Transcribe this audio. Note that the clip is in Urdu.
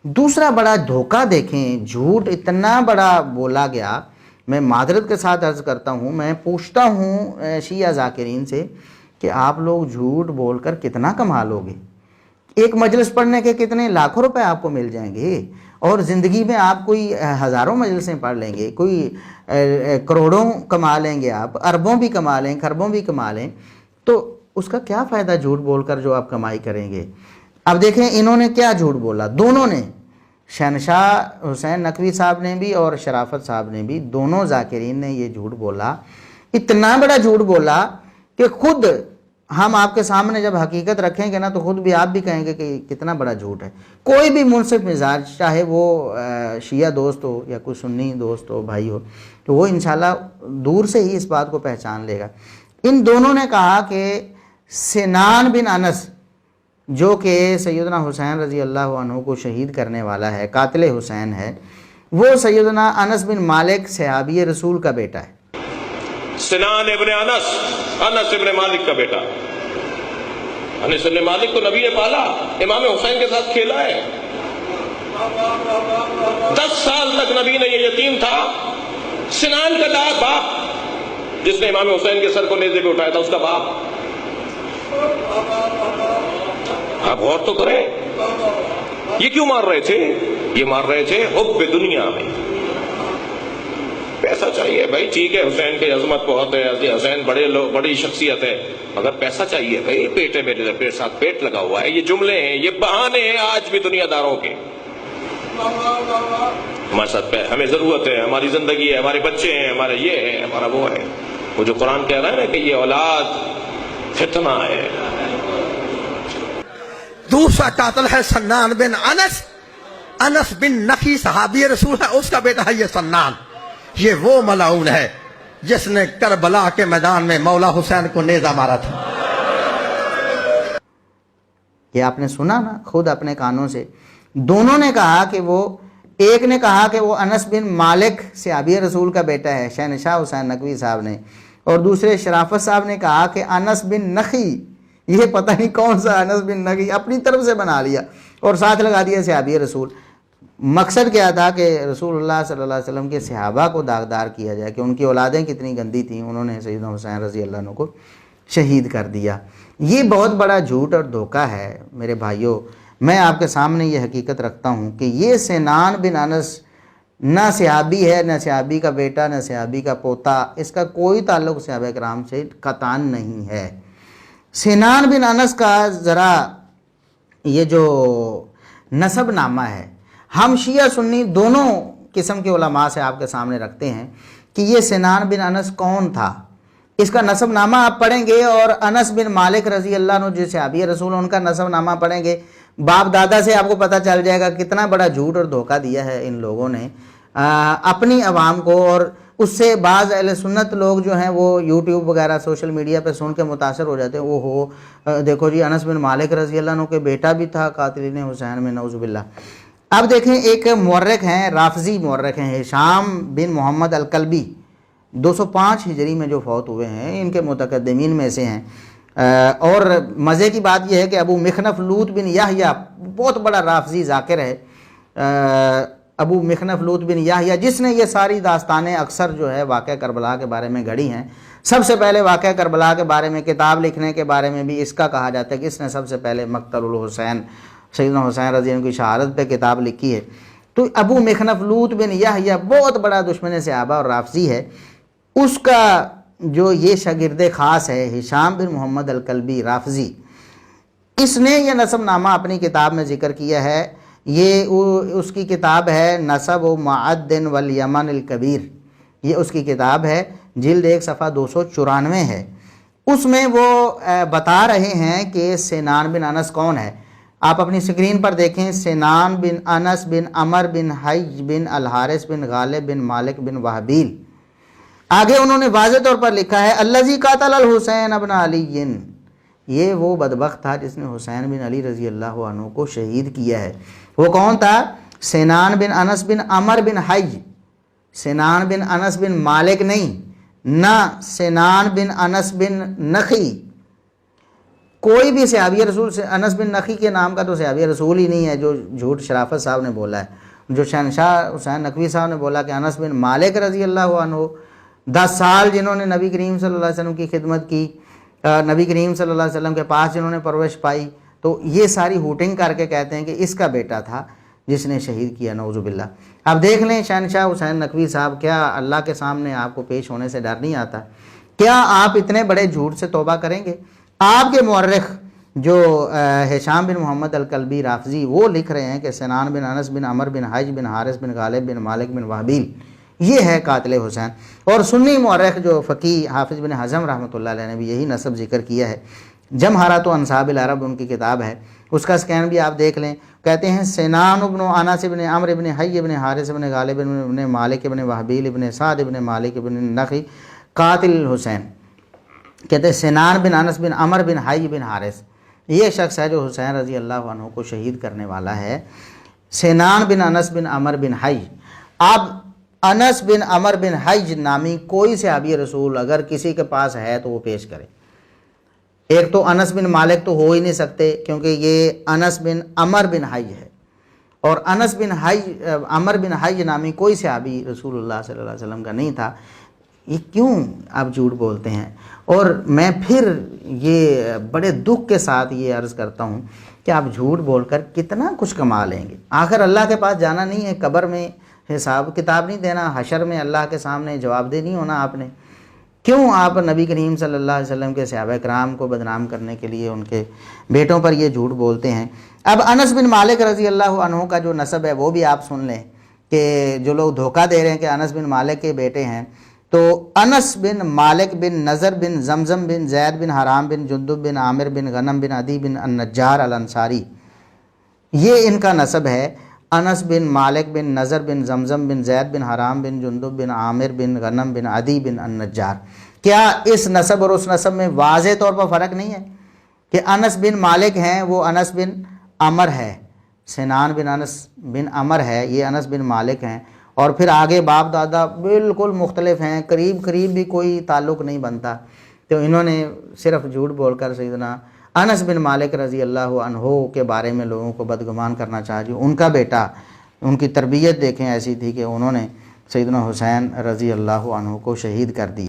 دوسرا بڑا دھوکہ دیکھیں، جھوٹ اتنا بڑا بولا گیا. میں معذرت کے ساتھ عرض کرتا ہوں، میں پوچھتا ہوں شیعہ ذاکرین سے کہ آپ لوگ جھوٹ بول کر کتنا کما لوگے؟ ایک مجلس پڑھنے کے کتنے لاکھوں روپے آپ کو مل جائیں گے، اور زندگی میں آپ کوئی ہزاروں مجلسیں پڑھ لیں گے، کوئی کروڑوں کما لیں گے، آپ اربوں بھی کما لیں، خربوں بھی کما لیں، تو اس کا کیا فائدہ جھوٹ بول کر جو آپ کمائی کریں گے؟ اب دیکھیں انہوں نے کیا جھوٹ بولا، دونوں نے، شہنشاہ حسین نقوی صاحب نے بھی اور شرافت صاحب نے بھی، دونوں ذاکرین نے یہ جھوٹ بولا. اتنا بڑا جھوٹ بولا کہ خود ہم آپ کے سامنے جب حقیقت رکھیں گے نا تو خود بھی آپ بھی کہیں گے کہ کتنا بڑا جھوٹ ہے. کوئی بھی منصف مزاج، چاہے وہ شیعہ دوست ہو یا کوئی سنی دوست ہو، بھائی ہو، تو وہ انشاءاللہ دور سے ہی اس بات کو پہچان لے گا. ان دونوں نے کہا کہ سنان بن انس جو کہ سیدنا حسین رضی اللہ عنہ کو شہید کرنے والا ہے، قاتل حسین ہے، وہ سیدنا انس بن مالک صحابی رسول کا بیٹا ہے. سنان ابن انس، انس ابن مالک کا بیٹا. انس ابن مالک کو نبی نے پالا، امام حسین کے ساتھ کھیلا ہے. 10 سال تک نبی نے یہ یتیم تھا. سنان کا باپ جس نے امام حسین کے سر کو نیزے پہ اٹھایا تھا، اس کا باپ. آپ غور تو کریں، یہ کیوں مار رہے تھے؟ یہ مار رہے تھے حب دنیا میں. پیسہ چاہیے بھائی، ٹھیک ہے، حسین کی عظمت بہت ہے، حسین بڑی شخصیت ہے، مگر پیسہ چاہیے بھائی. پیٹے میرے ساتھ پیٹ لگا ہوا ہے. یہ جملے ہیں، یہ بہانے ہیں آج بھی دنیا داروں کے. ہمارے ساتھ ہمیں ضرورت ہے، ہماری زندگی ہے، ہمارے بچے ہیں، ہمارا یہ ہے، ہمارا وہ ہے. وہ جو قرآن کہہ رہا ہے نا کہ یہ اولاد فتنہ ہے. دوسرا قاتل ہے سنان بن انس. انس بن نقی صحابی رسول ہے، اس کا بیٹا ہے یہ سنان. یہ وہ ملعون ہے جس نے کربلا کے میدان میں مولا حسین کو نیزہ مارا تھا. یہ آپ نے سنا نا خود اپنے کانوں سے. دونوں نے کہا کہ وہ، ایک نے کہا کہ وہ انس بن مالک صحابی رسول کا بیٹا ہے، شہنشاہ حسین نقوی صاحب نے، اور دوسرے شرافت صاحب نے کہا کہ انس بن نقی. یہ پتہ نہیں کون سا انس بن نقی اپنی طرف سے بنا لیا اور ساتھ لگا دیا صحابی رسول. مقصد کیا تھا کہ رسول اللہ صلی اللہ علیہ وسلم کے صحابہ کو داغدار کیا جائے کہ ان کی اولادیں کتنی گندی تھیں، انہوں نے سیدنا حسین رضی اللہ عنہ کو شہید کر دیا. یہ بہت بڑا جھوٹ اور دھوکہ ہے میرے بھائیوں. میں آپ کے سامنے یہ حقیقت رکھتا ہوں کہ یہ سنان بن انس نہ صحابی ہے، نہ صحابی کا بیٹا، نہ صحابی کا پوتا. اس کا کوئی تعلق صحابہ کرام سے قطعاً نہیں ہے. سنان بن انس کا ذرا یہ جو نسب نامہ ہے، ہم شیعہ سنی دونوں قسم کے علماء سے آپ کے سامنے رکھتے ہیں کہ یہ سنان بن انس کون تھا. اس کا نسب نامہ آپ پڑھیں گے اور انس بن مالک رضی اللہ عنہ جو صحابی رسول ان کا نسب نامہ پڑھیں گے، باپ دادا سے آپ کو پتہ چل جائے گا کتنا بڑا جھوٹ اور دھوکہ دیا ہے ان لوگوں نے اپنی عوام کو. اور اس سے بعض اہل سنت لوگ جو ہیں وہ یوٹیوب وغیرہ سوشل میڈیا پہ سن کے متاثر ہو جاتے ہیں، وہ ہو دیکھو جی انس بن مالک رضی اللہ عنہ کے بیٹا بھی تھا قاتلین حسین میں، نعوذ باللہ. اب دیکھیں ایک مورخ ہیں، رافضی مورخ ہیں، ہشام بن محمد الکلبی، 205 ہجری میں جو فوت ہوئے ہیں، ان کے متقدمین میں سے ہیں. اور مزے کی بات یہ ہے کہ ابو مخنف لوط بن یحییٰ بہت بڑا رافضی ذاکر ہے. ابو مخنف لوط بن یحییٰ جس نے یہ ساری داستانیں اکثر جو ہے واقعہ کربلا کے بارے میں گھڑی ہیں. سب سے پہلے واقعہ کربلا کے بارے میں کتاب لکھنے کے بارے میں بھی اس کا کہا جاتا ہے کہ اس نے سب سے پہلے مقتل الحسین، سیدنا حسین رضی اللہ عنہ کی شہادت پہ کتاب لکھی ہے. تو ابو مخنف لوط بن یحییٰ بہت بڑا دشمن صحابہ اور رافضی ہے. اس کا جو یہ شاگرد خاص ہے ہشام بن محمد الکلبی رافضی، اس نے یہ نسب نامہ اپنی کتاب میں ذکر کیا ہے. یہ اس کی کتاب ہے نسب و معدن والیمن الکبیر. یہ اس کی کتاب ہے، جلد 1 صفحہ 294 ہے. اس میں وہ بتا رہے ہیں کہ سنان بن انس کون ہے. آپ اپنی سکرین پر دیکھیں، سنان بن انس بن عمر بن حج بن الحارث بن غالب بن مالک بن وحبیل. آگے انہوں نے واضح طور پر لکھا ہے الذی قاتل الحسین ابن علی. یہ وہ بدبخت تھا جس نے حسین بن علی رضی اللہ عنہ کو شہید کیا ہے. وہ کون تھا؟ سنان بن انس بن عمر بن حج. سنان بن انس بن مالک نہیں، نہ سنان بن انس بن نخی. کوئی بھی صحابی رسول سے انس بن نخی کے نام کا تو صحابی رسول ہی نہیں ہے جو جھوٹ شرافت صاحب نے بولا ہے. جو شہنشاہ حسین نقوی صاحب نے بولا کہ انس بن مالک رضی اللہ عنہ 10 سال جنہوں نے نبی کریم صلی اللہ علیہ وسلم کی خدمت کی, نبی کریم صلی اللہ علیہ وسلم کے پاس جنہوں نے پرورش پائی, تو یہ ساری ہوٹنگ کر کے کہتے ہیں کہ اس کا بیٹا تھا جس نے شہید کیا, نعوذ باللہ. اب دیکھ لیں شہنشاہ حسین نقوی صاحب, کیا اللہ کے سامنے آپ کو پیش ہونے سے ڈر نہیں آتا؟ کیا آپ اتنے بڑے جھوٹ سے توبہ کریں گے؟ آپ کے مورخ جو ہشام بن محمد الکلبی رافضی, وہ لکھ رہے ہیں کہ سنان بن انس بن عمر بن حج بن حارث بن غالب بن مالک بن وحبیل یہ ہے قاتل حسین. اور سنی مورخ جو فقیہ حافظ بن حزم رحمۃ اللہ علیہ نے بھی یہی نسب ذکر کیا ہے. جمہرات و انصاب العرب ان کی کتاب ہے, اس کا سکین بھی آپ دیکھ لیں. کہتے ہیں سنان ابن انس ابن عمر ابن حی ابن حارث ابن غالب ابن مالک ابن وحبیل ابن سعد ابن مالک ابن نخی قاتل حسین. کہتے ہیں سنان بن انس بن عمر بن حی بن حارث یہ شخص ہے جو حسین رضی اللہ عنہ کو شہید کرنے والا ہے. سنان بن انس بن عمر بن حی. اب انس بن عمر بن حی نامی کوئی صحابی رسول اگر کسی کے پاس ہے تو وہ پیش کرے. ایک تو انس بن مالک تو ہو ہی نہیں سکتے کیونکہ یہ انس بن عمر بن حی ہے, اور انس بن حی عمر بن حی نامی کوئی صحابی رسول اللہ صلی اللہ علیہ وسلم کا نہیں تھا. یہ کیوں آپ جھوٹ بولتے ہیں؟ اور میں پھر یہ بڑے دکھ کے ساتھ یہ عرض کرتا ہوں کہ آپ جھوٹ بول کر کتنا کچھ کما لیں گے. آخر اللہ کے پاس جانا نہیں ہے, قبر میں حساب کتاب نہیں دینا, حشر میں اللہ کے سامنے جواب دہ نہیں ہونا آپ نے. کیوں آپ نبی کریم صلی اللہ علیہ وسلم کے صحابہ کرام کو بدنام کرنے کے لیے ان کے بیٹوں پر یہ جھوٹ بولتے ہیں؟ اب انس بن مالک رضی اللہ عنہ کا جو نسب ہے وہ بھی آپ سن لیں کہ جو لوگ دھوکہ دے رہے ہیں کہ انس بن مالک کے بیٹے ہیں, تو انس بن مالک بن نظر بن زمزم بن زید بن حرام بن جندب بن عامر بن غنم بن عدی بن النجار الانصاری, یہ ان کا نسب ہے. انس بن مالک بن نظر بن زمزم بن زید بن حرام بن جندب بن عامر بن غنم بن عدی بن النجار. کیا اس نسب اور اس نسب میں واضح طور پر فرق نہیں ہے کہ انس بن مالک ہیں وہ انس بن عمر ہے, سنان بن انس بن عمر ہے یہ انس بن مالک ہیں, اور پھر آگے باپ دادا بالکل مختلف ہیں, قریب بھی کوئی تعلق نہیں بنتا. تو انہوں نے صرف جھوٹ بول کر سیدنا انس بن مالک رضی اللہ عنہ کے بارے میں لوگوں کو بدگمان کرنا چاہا. جو ان کا بیٹا, ان کی تربیت دیکھیں ایسی تھی کہ انہوں نے سیدنا حسین رضی اللہ عنہ کو شہید کر دیا.